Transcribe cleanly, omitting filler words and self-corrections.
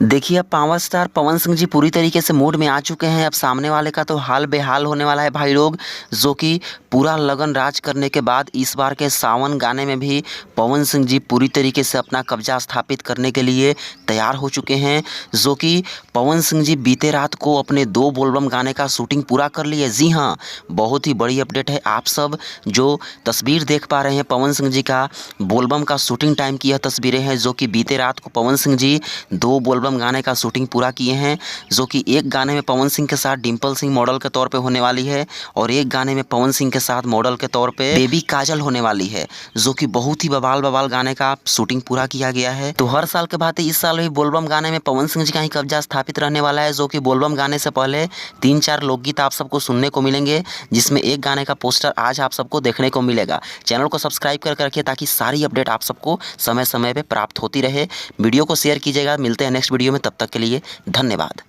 देखिए, अब power star Pawan Singh ji पूरी तरीके से मूड में आ चुके हैं। अब सामने वाले का तो हाल बेहाल होने वाला है भाई लोग, जो कि पूरा लगन राज करने के बाद इस बार के सावन गाने में भी पवन सिंह जी पूरी तरीके से अपना कब्जा स्थापित करने के लिए तैयार हो चुके हैं। जो कि पवन सिंह जी बीते रात को अपने 2 बोलबम गाने का शूटिंग पूरा कर लिए। जी हाँ, बहुत ही बड़ी अपडेट है। आप सब जो तस्वीर देख पा रहे हैं पवन सिंह जी का बोलबम का शूटिंग टाइम की यह तस्वीरें हैं, जो कि बीते रात को पवन सिंह जी 2 बोलबम गाने का शूटिंग पूरा किए हैं। जो कि एक गाने में पवन सिंह के साथ डिंपल सिंह मॉडल के तौर पे होने वाली है और एक गाने में पवन सिंह के साथ मॉडल के तौर पे बेबी काजल होने वाली है। जो कि बहुत ही बवाल बवाल गाने का शूटिंग पूरा किया गया है। तो हर साल के भांति इस साल भी बोलबम गाने में पवन सिंह जी का ही कब्जा स्थापित रहने वाला है। जो कि बोलबम गाने से पहले 3-4 लोकगीत आप सबको सुनने को मिलेंगे, जिसमें एक गाने का पोस्टर आज आप सबको देखने को मिलेगा। चैनल को सब्सक्राइब करके रखिए ताकि सारी अपडेट आप सबको समय समय पे प्राप्त होती रहे। वीडियो को शेयर कीजिएगा। मिलते हैं नेक्स्ट वीडियो में, तब तक के लिए धन्यवाद।